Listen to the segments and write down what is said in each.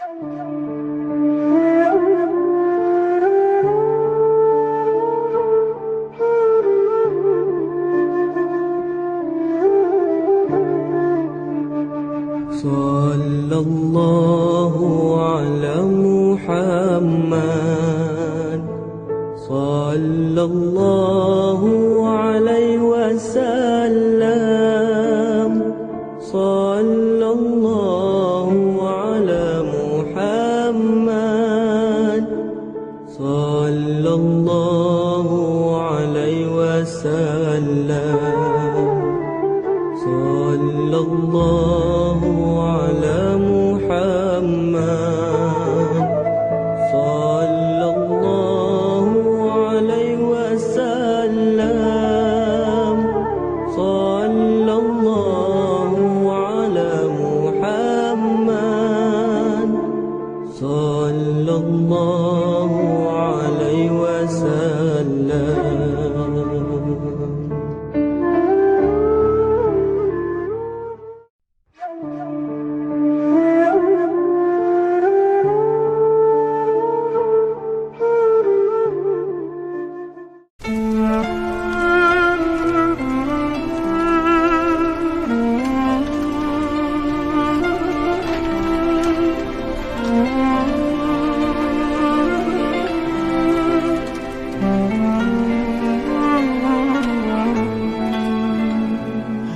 Sallallahu ala Muhammad, sallallahu alaihi wasallam, sallallahu ala Muhammad, sallallahu alaihi wasallam, sallallahu ala Muhammad, sallallahu alaihi wasallam, sallallahu ala Muhammad, sallallahu alaihi wasallam.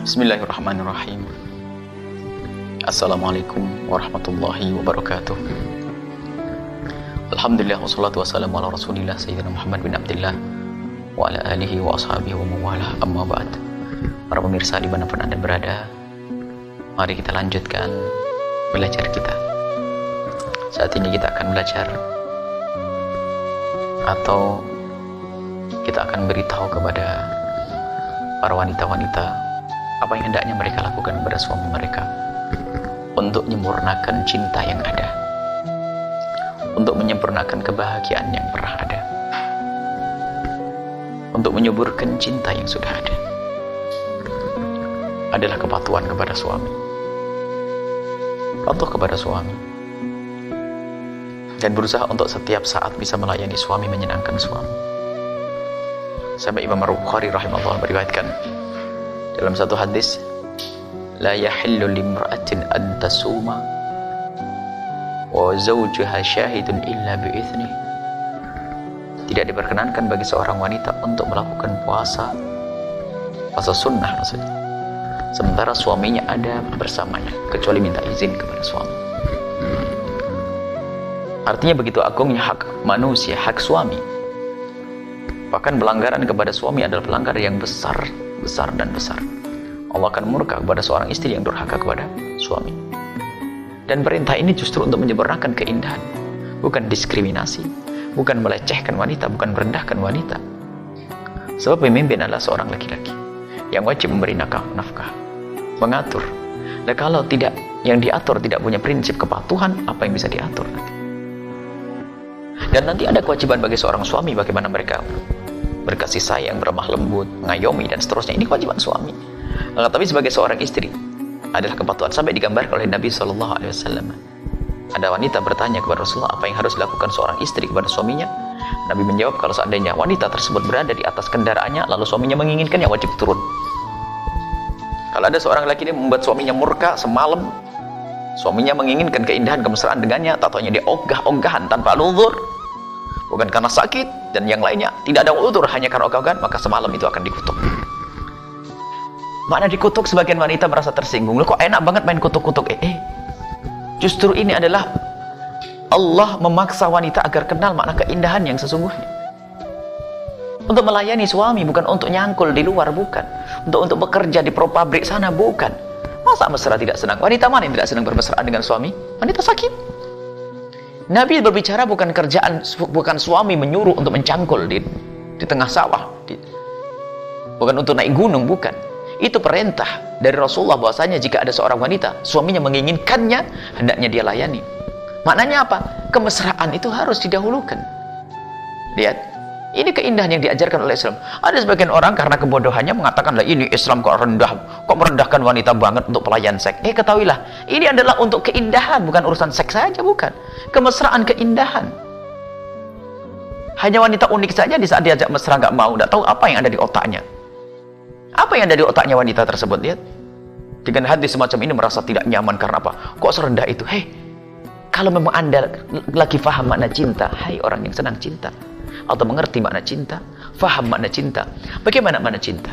Bismillahirrahmanirrahim. Assalamualaikum warahmatullahi wabarakatuh. Alhamdulillah wassalatu wassalamu ala rasulillah Sayyidina Muhammad bin Abdillah wa ala alihi wa ashabihi wa mawalah, amma ba'd. Para pemirsa dimanapun Anda berada, mari kita lanjutkan belajar kita. Saat ini kita akan belajar, atau kita akan beritahu kepada para wanita-wanita apa yang hendaknya mereka lakukan kepada suami mereka untuk menyempurnakan cinta yang ada, untuk menyempurnakan kebahagiaan yang pernah ada, untuk menyuburkan cinta yang sudah ada. Adalah kepatuhan kepada suami, patuh kepada suami, dan berusaha untuk setiap saat bisa melayani suami, menyenangkan suami. Sampai Imam Bukhari rahimahullah meriwayatkan dalam satu hadis, la yahillu limra'atin an tasuma wa zawjuha syahidun illa bi'idznih. Tidak diperkenankan bagi seorang wanita untuk melakukan puasa sunnah maksudnya, sementara suaminya ada bersamanya, kecuali minta izin kepada suami. Artinya begitu agungnya hak manusia, hak suami. Bahkan pelanggaran kepada suami adalah pelanggaran yang besar dan besar. Allah akan murka kepada seorang istri yang durhaka kepada suami. Dan perintah ini justru untuk menyempurnakan keindahan, bukan diskriminasi, bukan melecehkan wanita, bukan merendahkan wanita. Sebab pemimpin adalah seorang laki-laki yang wajib memberi nafkah, mengatur. Dan kalau tidak, yang diatur tidak punya prinsip kepatuhan, apa yang bisa diatur nanti? Dan nanti ada kewajiban bagi seorang suami, bagaimana mereka berkasih sayang, berlemah lembut, mengayomi, dan seterusnya. Ini kewajiban suami. Tapi sebagai seorang istri adalah kepatuhan. Sampai digambarkan oleh Nabi SAW. Ada wanita bertanya kepada Rasulullah, apa yang harus dilakukan seorang istri kepada suaminya? Nabi menjawab, kalau seandainya wanita tersebut berada di atas kendaraannya, lalu suaminya menginginkannya, wajib turun. Kalau ada seorang laki ini membuat suaminya murka semalam, suaminya menginginkan keindahan, kemesraan dengannya, tatonya dia ogah-ogahan tanpa uzur, bukan karena sakit dan yang lainnya, tidak ada uzur, hanya karena ogah-ogahan, maka semalam itu akan dikutuk. Mana dikutuk, sebagian wanita merasa tersinggung. Loh, kok enak banget main kutuk-kutuk? Justru ini adalah Allah memaksa wanita agar kenal makna keindahan yang sesungguhnya. Untuk melayani suami, bukan untuk nyangkul di luar, bukan. Untuk bekerja di pabrik sana, bukan. Masa mesra tidak senang? Wanita mana yang tidak senang bermesraan dengan suami? Wanita sakit. Nabi berbicara bukan kerjaan, bukan suami menyuruh untuk mencangkul di tengah sawah, bukan untuk naik gunung, bukan. Itu perintah dari Rasulullah bahwasanya jika ada seorang wanita, suaminya menginginkannya, hendaknya dia layani. Maknanya apa? Kemesraan itu harus didahulukan. Lihat, Ini keindahan yang diajarkan oleh Islam. Ada sebagian orang karena kebodohannya mengatakan, lah ini Islam kok merendahkan wanita banget untuk pelayan seks. Ketahuilah, ini adalah untuk keindahan, bukan urusan seks saja, bukan. Kemesraan, keindahan. Hanya wanita unik saja di saat diajak mesra nggak mau, nggak tahu apa yang ada di otaknya. Apa yang ada di otaknya wanita tersebut, lihat. Dengan hati semacam ini merasa tidak nyaman karena apa? Kok serendah itu? Kalau memang Anda lagi faham makna cinta, hai orang yang senang cinta, atau mengerti makna cinta, faham makna cinta. Bagaimana makna cinta?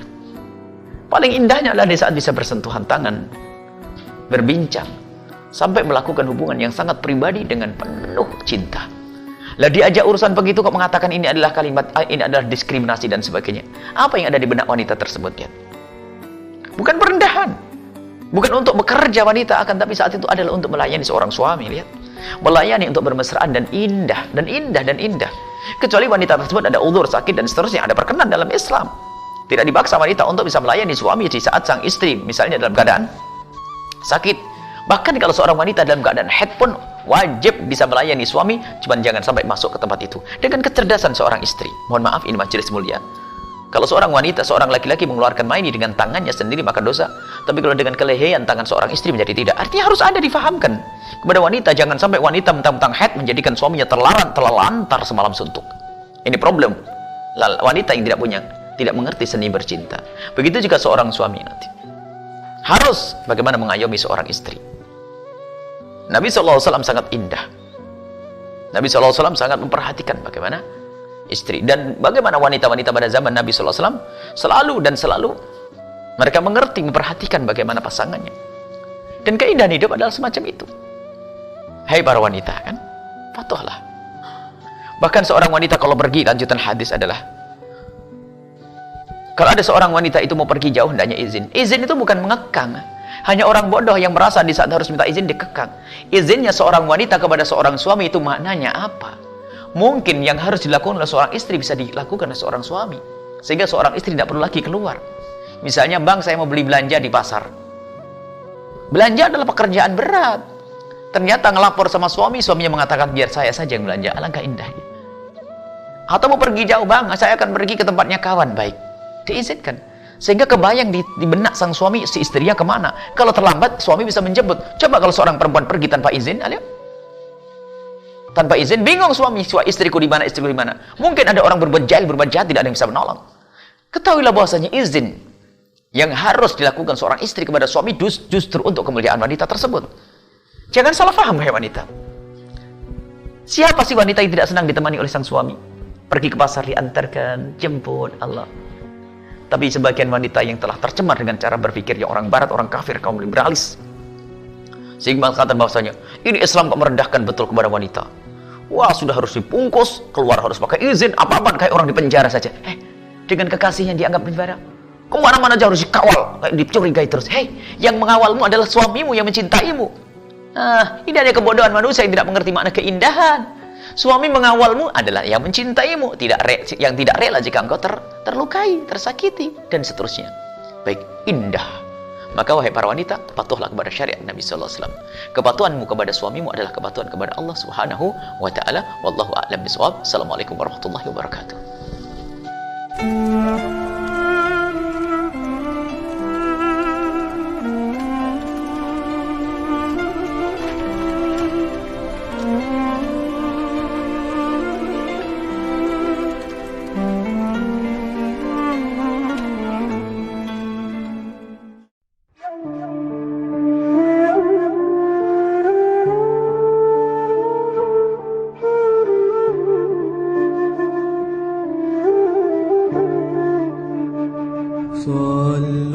Paling indahnya adalah di saat bisa bersentuhan tangan, berbincang, sampai melakukan hubungan yang sangat pribadi dengan penuh cinta. Lah diajak urusan begitu kok mengatakan ini adalah kalimat, ini adalah diskriminasi dan sebagainya. Apa yang ada di benak wanita tersebut, ya? Bukan perendahan, bukan untuk bekerja wanita, akan tapi saat itu adalah untuk melayani seorang suami, lihat. Melayani untuk bermesraan dan indah, dan indah, dan indah. Kecuali wanita tersebut ada uzur, sakit, dan seterusnya, ada perkenan dalam Islam. Tidak dipaksa wanita untuk bisa melayani suami di saat sang istri, misalnya dalam keadaan sakit. Bahkan kalau seorang wanita dalam keadaan haid pun wajib bisa melayani suami, cuman jangan sampai masuk ke tempat itu. Dengan kecerdasan seorang istri. Mohon maaf, ini majelis mulia. Kalau seorang wanita, seorang laki-laki mengeluarkan maini dengan tangannya sendiri maka dosa. Tapi kalau dengan kelehean tangan seorang istri menjadi tidak. Artinya harus ada difahamkan kepada wanita. Jangan sampai wanita mentang-mentang haid menjadikan suaminya terlantar semalam suntuk. Ini problem. Wanita yang tidak mengerti seni bercinta. Begitu juga seorang suami nanti. Harus bagaimana mengayomi seorang istri. Nabi SAW sangat indah. Nabi SAW sangat memperhatikan bagaimana istri. Dan bagaimana wanita-wanita pada zaman Nabi SAW selalu mereka mengerti, memperhatikan bagaimana pasangannya. Dan keindahan hidup adalah semacam itu. Hai para wanita, kan? Patuhlah. Bahkan seorang wanita kalau pergi, lanjutan hadis adalah, kalau ada seorang wanita itu mau pergi jauh, hendaknya izin. Izin itu bukan mengekang. Hanya orang bodoh yang merasa di saat harus minta izin dikekang. Izinnya seorang wanita kepada seorang suami itu maknanya apa? Mungkin yang harus dilakukan oleh seorang istri bisa dilakukan oleh seorang suami. Sehingga seorang istri tidak perlu lagi keluar. Misalnya, bang, saya mau beli belanja di pasar. Belanja adalah pekerjaan berat. Ternyata ngelapor sama suaminya mengatakan, biar saya saja yang belanja. Alangkah indahnya. Atau mau pergi jauh, bang, saya akan pergi ke tempatnya kawan. Baik, diizinkan. Sehingga kebayang di benak sang suami, si istrinya kemana. Kalau terlambat, suami bisa menjemput. Coba kalau seorang perempuan pergi tanpa izin, ayo. Tanpa izin, bingung suami, istriku di mana, istriku di mana. Mungkin ada orang berbuat jahat, tidak ada yang bisa menolong. Ketahuilah bahwasanya izin yang harus dilakukan seorang istri kepada suami justru untuk kemuliaan wanita tersebut. Jangan salah paham, hai wanita. Siapa sih wanita yang tidak senang ditemani oleh sang suami? Pergi ke pasar diantarkan, jemput, Allah. Tapi sebagian wanita yang telah tercemar dengan cara berpikir yang orang barat, orang kafir, kaum liberalis, sehingga mengatakan bahwasanya ini Islam kok merendahkan betul kepada wanita. Wah, sudah harus dibungkus, keluar harus pakai izin, apa-apaan kayak orang di penjara saja. Dengan kekasihnya dianggap penjara. Kemana-mana aja harus dikawal, kayak dicurigai terus. Yang mengawalmu adalah suamimu yang mencintaimu. Ini ada kebodohan manusia yang tidak mengerti makna keindahan. Suami mengawalmu adalah yang mencintaimu, yang tidak rela jika engkau terlukai, tersakiti, dan seterusnya. Baik, indah. Maka wahai para wanita, patuhlah kepada syariat Nabi SAW. Kepatuhanmu kepada suamimu adalah kepatuhan kepada Allah Subhanahu wa Ta'ala. Wallahu a'lam bishawab. Assalamualaikum warahmatullahi wabarakatuh.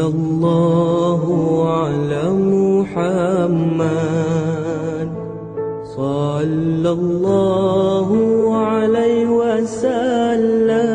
Sallallahu ala Muhammad, sallallahu alaihi wasallam.